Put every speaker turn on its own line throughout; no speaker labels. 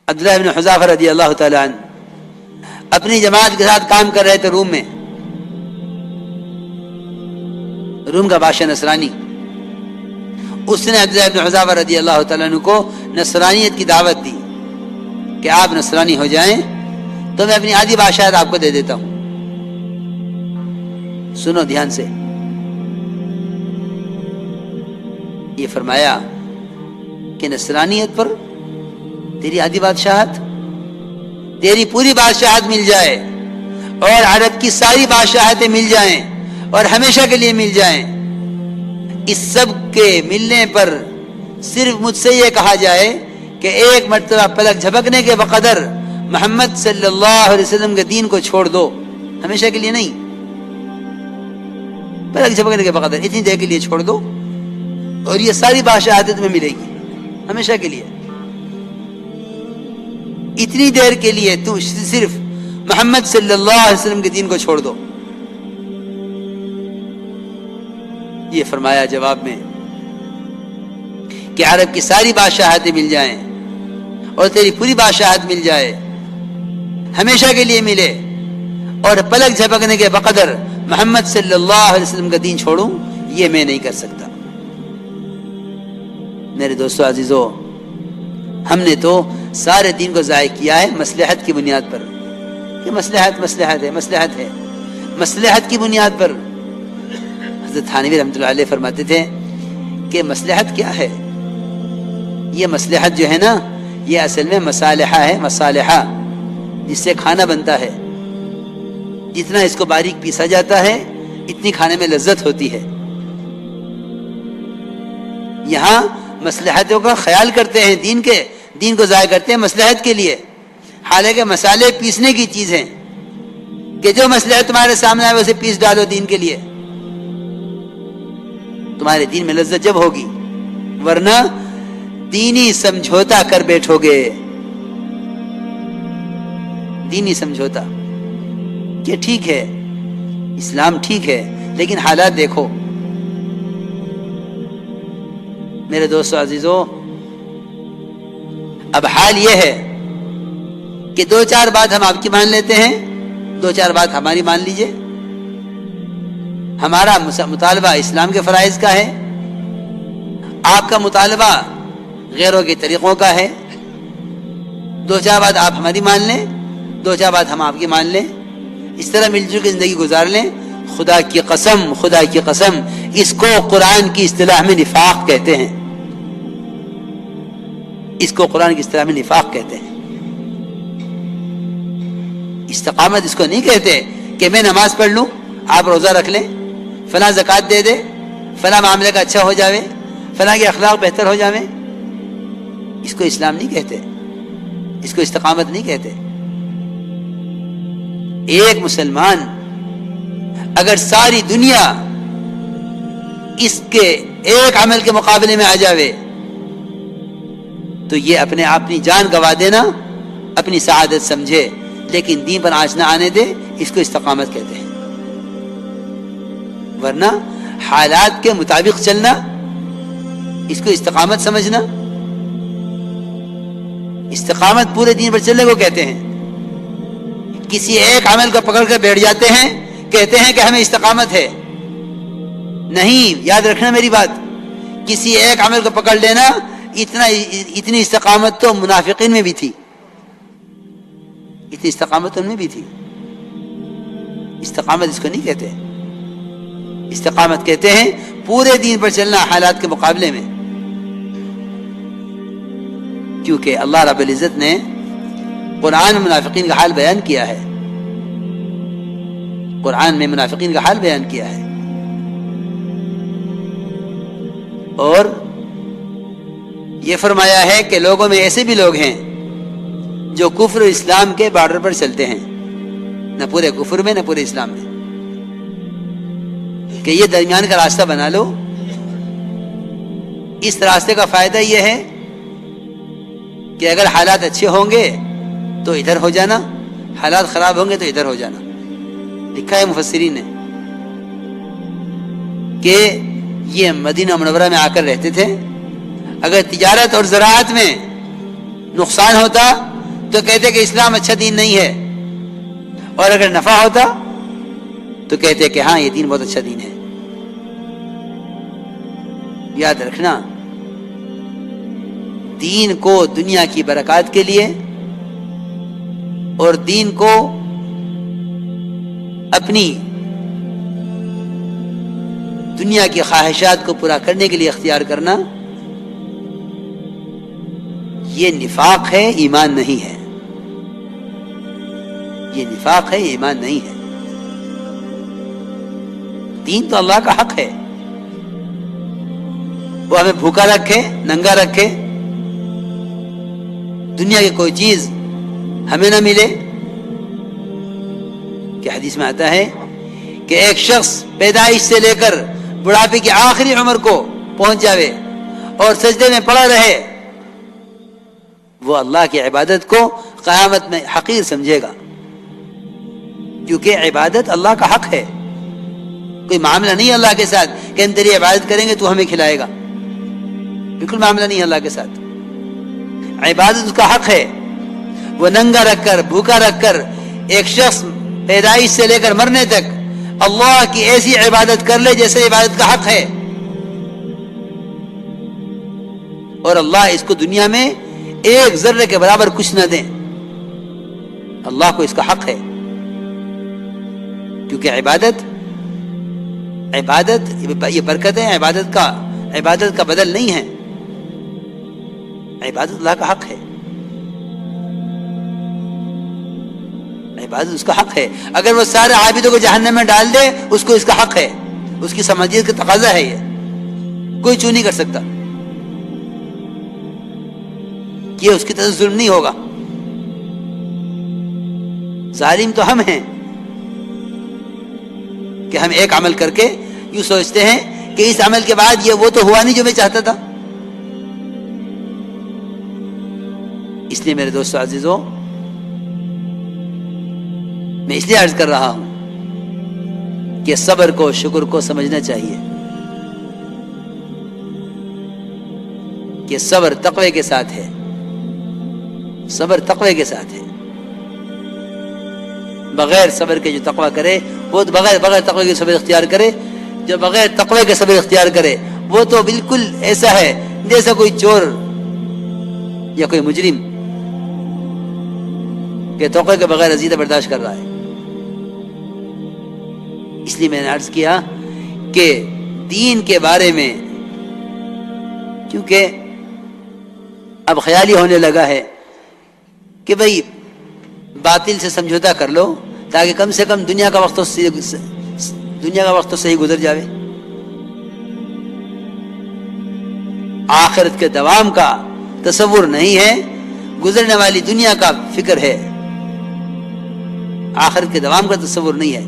عبداللہ بن حذافہ رضی اللہ تعالیٰ عنہ اپنی جماعت کے ساتھ کام کر رہے تھے روم میں. روم کا بادشاہ نصرانی، اس نے عبداللہ بن حذافہ رضی اللہ تعالیٰ عنہ کو نصرانیت کی دعوت دی کہ آپ نصرانی ہو جائیں تو میں اپنی آدھی بادشاہت آپ کو دے دیتا ہوں. سنو دھیان سے، یہ فرمایا کہ نصرانیت پر تیری آدھی بادشاہت، تیری پوری بادشاہت مل جائے اور عرب کی ساری بادشاہتیں مل جائیں اور ہمیشہ کے لیے مل جائیں، اس سب کے ملنے پر صرف مجھ سے یہ کہا جائے کہ ایک مرتبہ پلک جھپکنے کے بقدر محمد صلی اللہ علیہ وسلم کے دین کو چھوڑ دو، ہمیشہ کے لیے نہیں، پلک جھپکنے کے بقدر اتنی دیر کے لیے چھوڑ دو اور یہ ساری بادشاہتیں تمہیں ملے گی ہمیشہ کے لیے. اتنی دیر کے لیے تو صرف محمد صلی اللہ علیہ وسلم کے دین کو چھوڑ دو. یہ فرمایا جواب میں کہ عرب کی ساری بادشاہتیں مل جائیں اور تیری پوری بادشاہت مل جائے، ہمیشہ کے لیے ملے، اور پلک جھپکنے کے بقدر محمد صلی اللہ علیہ وسلم کا دین چھوڑوں، یہ میں نہیں کر سکتا. میرے دوستو عزیزو، ہم نے تو سارے دین کو ضائع کیا ہے مصلحت کی بنیاد پر کہ مصلحت کی بنیاد پر. حضرت تھانوی رحمۃ اللہ علیہ فرماتے تھے کہ مصلحت کیا ہے؟ یہ مصلحت جو ہے نا، یہ اصل میں مصالحہ ہے، مصالحہ جس سے کھانا بنتا ہے. جتنا اس کو باریک پیسا جاتا ہے اتنی کھانے میں لذت ہوتی ہے. یہاں مصلحتوں کا خیال کرتے ہیں، دین کو ضائع کرتے ہیں مصلحت کے لیے، حالانکہ مسالے پیسنے کی چیز ہیں کہ جو مصلحت تمہارے سامنے آئے اسے پیس ڈالو دین کے لیے، تمہارے دین میں لذت جب ہوگی، ورنہ دینی سمجھوتا کر بیٹھو گے. دینی سمجھوتا کہ ٹھیک ہے اسلام ٹھیک ہے لیکن حالات دیکھو. میرے دوستو عزیزو، اب حال یہ ہے کہ دو چار بات ہم آپ کی مان لیتے ہیں، دو چار بات ہماری مان لیجئے. ہمارا مطالبہ اسلام کے فرائض کا ہے، آپ کا مطالبہ غیروں کے طریقوں کا ہے. دو چار بات آپ ہماری مان لیں، دو چار بات ہم آپ کی مان لیں، اس طرح مل جل کے زندگی گزار لیں. خدا کی قسم اس کو قرآن کی اصطلاح میں نفاق کہتے ہیں. اس کو قرآن کی اصطلاح میں نفاق کہتے ہیں. استقامت اس کو نہیں کہتے کہ میں نماز پڑھ لوں، آپ روزہ رکھ لیں، فلاں زکوٰۃ دے دے، فلاں معاملے کا اچھا ہو جاوے، فلاں کے اخلاق بہتر ہو جاوے. اس کو اسلام نہیں کہتے، اس کو استقامت نہیں کہتے. ایک مسلمان اگر ساری دنیا اس کے ایک عمل کے مقابلے میں آ جاوے تو یہ اپنی جان گوا دینا اپنی سعادت سمجھے، لیکن دین پر آنچ نہ آنے دے، اس کو استقامت کہتے ہیں. ورنہ حالات کے مطابق چلنا، اس کو استقامت سمجھنا. استقامت پورے دین پر چلنے کو کہتے ہیں. کسی ایک عمل کو پکڑ کر بیٹھ جاتے ہیں، کہتے ہیں کہ ہمیں استقامت ہے. نہیں، یاد رکھنا میری بات، کسی ایک عمل کو پکڑ لینا، اتنی استقامت تو منافقین میں بھی تھی، اتنی استقامت ان میں بھی تھی. استقامت اس کو نہیں کہتے. استقامت کہتے ہیں پورے دین پر چلنا حالات کے مقابلے میں. کیونکہ اللہ رب العزت نے قرآن میں منافقین کا حال بیان کیا ہے. قرآن میں منافقین کا حال بیان کیا ہے. اور یہ فرمایا ہے کہ لوگوں میں ایسے بھی لوگ ہیں جو کفر و اسلام کے بارڈر پر چلتے ہیں، نہ پورے کفر میں نہ پورے اسلام میں، کہ یہ درمیان کا راستہ بنا لو. اس راستے کا فائدہ یہ ہے کہ اگر حالات اچھے ہوں گے تو ادھر ہو جانا، حالات خراب ہوں گے تو ادھر ہو جانا. لکھا ہے مفسرین نے کہ یہ مدینہ منورہ میں آ کر رہتے تھے. اگر تجارت اور زراعت میں نقصان ہوتا تو کہتے کہ اسلام اچھا دین نہیں ہے، اور اگر نفع ہوتا تو کہتے کہ ہاں یہ دین بہت اچھا دین ہے۔ یاد رکھنا، دین کو دنیا کی برکات کے لیے اور دین کو اپنی دنیا کی خواہشات کو پورا کرنے کے لیے اختیار کرنا، یہ نفاق ہے، ایمان نہیں ہے۔ یہ نفاق ہے، ایمان نہیں ہے۔ دین تو اللہ کا حق ہے، وہ ہمیں بھوکا رکھے، ننگا رکھے، دنیا کی کوئی چیز ہمیں نہ ملے۔ کہ حدیث میں آتا ہے کہ ایک شخص پیدائش سے لے کر بڑھاپے کی آخری عمر کو پہنچ جاوے اور سجدے میں پڑا رہے، وہ اللہ کی عبادت کو قیامت میں حقیر سمجھے گا، کیونکہ عبادت اللہ کا حق ہے۔ کوئی معاملہ نہیں اللہ کے ساتھ کہ ہم تیری عبادت کریں گے تو ہمیں کھلائے گا، بالکل معاملہ نہیں اللہ کے ساتھ۔ عبادت اس کا حق ہے۔ وہ ننگا رکھ کر، بھوکا رکھ کر ایک شخص پیدائش سے لے کر مرنے تک اللہ کی ایسی عبادت کر لے جیسے عبادت کا حق ہے، اور اللہ اس کو دنیا میں ایک ذرے کے برابر کچھ نہ دیں، اللہ کو اس کا حق ہے، کیونکہ عبادت یہ برکت ہے، عبادت کا بدل نہیں ہے، عبادت اللہ کا حق ہے، عبادت اس کا حق ہے۔ اگر وہ سارے عابدوں کو جہنم میں ڈال دے، اس کو اس کا حق ہے، اس کی سمجھیت کا تقاضا ہے، یہ کوئی چوں نہیں کر سکتا، یہ اس کی طرف ظلم نہیں ہوگا۔ ظالم تو ہم ہیں کہ ہم ایک عمل کر کے یوں سوچتے ہیں کہ اس عمل کے بعد یہ وہ تو ہوا نہیں جو میں چاہتا تھا۔ اس لیے میرے دوستو عزیزوں، میں اس لیے عرض کر رہا ہوں کہ صبر کو، شکر کو سمجھنا چاہیے کہ صبر تقوی کے ساتھ ہے، صبر تقوی کے ساتھ ہے۔ بغیر صبر کے جو تقوی کرے وہ بغیر تقوی کے صبر اختیار کرے، جو بغیر تقوی کے صبر اختیار کرے وہ تو بالکل ایسا ہے جیسا کوئی چور یا کوئی مجرم کہ تقوی کے بغیر عزیزہ برداشت کر رہا ہے۔ اس لیے میں نے عرض کیا کہ دین کے بارے میں کیونکہ اب خیال ہی ہونے لگا ہے کہ بھئی باطل سے سمجھوتا کر لو تاکہ کم سے کم دنیا کا وقت تو صحیح گزر جاوے، آخرت کے دوام کا تصور نہیں ہے، گزرنے والی دنیا کا فکر ہے، آخرت کے دوام کا تصور نہیں ہے،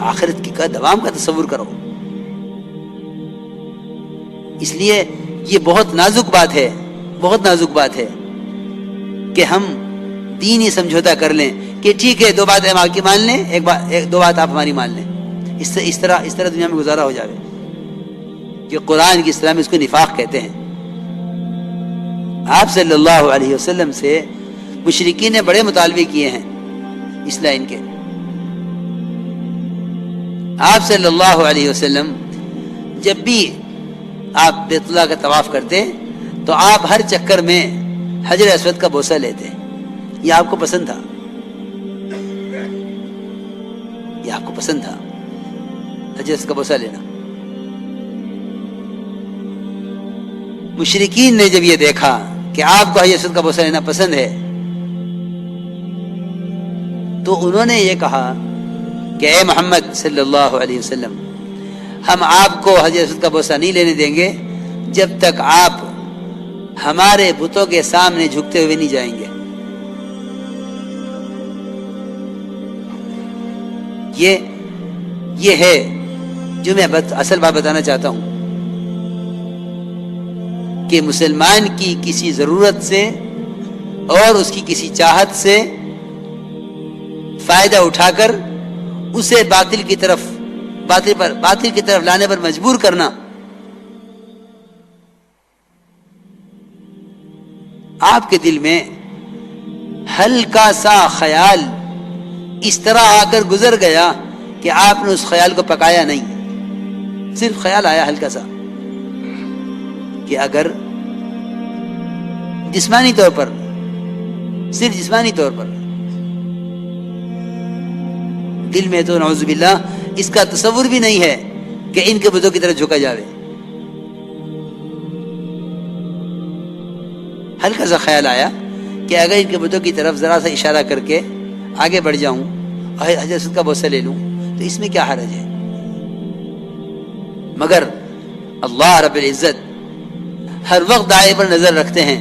آخرت کا دوام کا تصور کرو۔ اس لیے یہ بہت نازک بات ہے، بہت نازک بات ہے کہ ہم دینی سمجھوتا کر لیں کہ ٹھیک ہے، دو بات ہم آپ کی مان لیں، دو بات آپ ہماری مان لیں، اس طرح دنیا میں گزارا ہو جاوے کہ قرآن کی اصطلاح میں اس کو نفاق کہتے ہیں۔ آپ صلی اللہ علیہ وسلم سے مشرکین نے بڑے مطالبے کیے ہیں اصلاح ان کے۔ آپ صلی اللہ علیہ وسلم جب بھی آپ بیت اللہ کا طواف کرتے تو آپ ہر چکر میں حجر اسود کا بوسہ لیتے، یہ آپ کو پسند تھا، یہ آپ کو پسند تھا حجر اسود کا بوسہ لینا۔ مشرکین نے جب یہ دیکھا کہ آپ کو حجر اسود کا بوسہ لینا پسند ہے تو انہوں نے یہ کہا کہ اے محمد صلی اللہ علیہ وسلم، ہم آپ کو حجر اسود کا بوسہ نہیں لینے دیں گے جب تک آپ ہمارے بتوں کے سامنے جھکتے ہوئے نہیں جائیں گے۔ یہ ہے جو میں اصل بات بتانا چاہتا ہوں کہ مسلمان کی کسی ضرورت سے اور اس کی کسی چاہت سے فائدہ اٹھا کر اسے باطل کی طرف لانے پر مجبور کرنا آپ کے دل میں ہلکا سا خیال اس طرح آ کر گزر گیا کہ آپ نے اس خیال کو پکایا نہیں، صرف خیال آیا ہلکا سا کہ اگر جسمانی طور پر، صرف جسمانی طور پر، دل میں تو نعوذ باللہ اس کا تصور بھی نہیں ہے کہ ان کے بتوں کی طرف جھکا جاوے، ہلکا سا خیال آیا کہ اگر ان کے بتوں کی طرف ذرا سا اشارہ کر کے آگے بڑھ جاؤں اور حضرت کا بوسہ لے لوں تو اس میں کیا حرج ہے؟ مگر اللہ رب العزت ہر وقت دائیں پر نظر رکھتے ہیں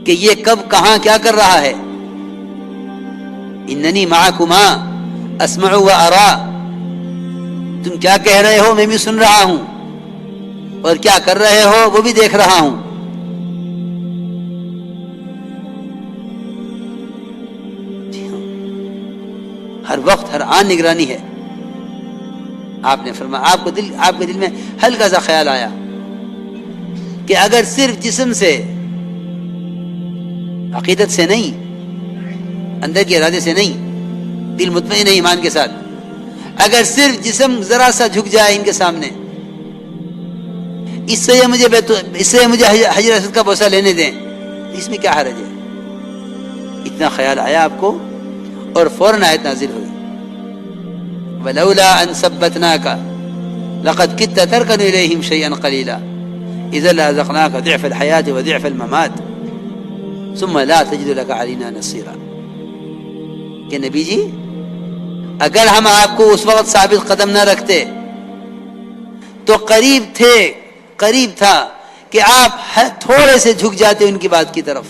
کہ یہ کب کہاں کیا کر رہا ہے. اننی معکما اسمع و ارا، تم کیا کہہ رہے ہو میں بھی سن رہا ہوں، اور کیا کر رہے ہو وہ بھی دیکھ رہا ہوں. ہر وقت ہر آن نگرانی ہے. آپ نے فرمایا آپ کے دل میں ہلکا سا خیال آیا کہ اگر صرف جسم سے، عقیدت سے نہیں، اندر کے ارادے سے نہیں، دل مطمئن ہے ایمان کے ساتھ، اگر صرف جسم ذرا سا جھک جائے ان کے سامنے، اس سے مجھے حجر اسود کا بوسہ لینے دیں، اس میں کیا حرج ہے؟ اتنا خیال آیا آپ کو اور فوراً آیت نازل ہوئی وَلَوْلَا أَن ثَبَّتْنَاكَ لَقَدْ كِدتَّ تَرْكَنُ إِلَيْهِمْ شَيْئًا قَلِيلًا إِذًا لَأَذَقْنَاكَ ضِعْفَ الْحَيَاةِ وَضِعْفَ الْمَمَاتِ ثُمَّ لَا تَجِدُ لَكَ عَلَيْنَا نَصِيرًا. کہ نبی جی اگر ہم آپ کو اس وقت ثابت قدم نہ رکھتے تو قریب تھا کہ آپ تھوڑے سے جھک جاتے ان کی بات کی طرف.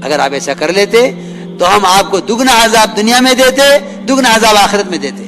اگر آپ ایسا کر لیتے تو ہم آپ کو دگنا عذاب دنیا میں دیتے، دگنا عذاب آخرت میں دیتے.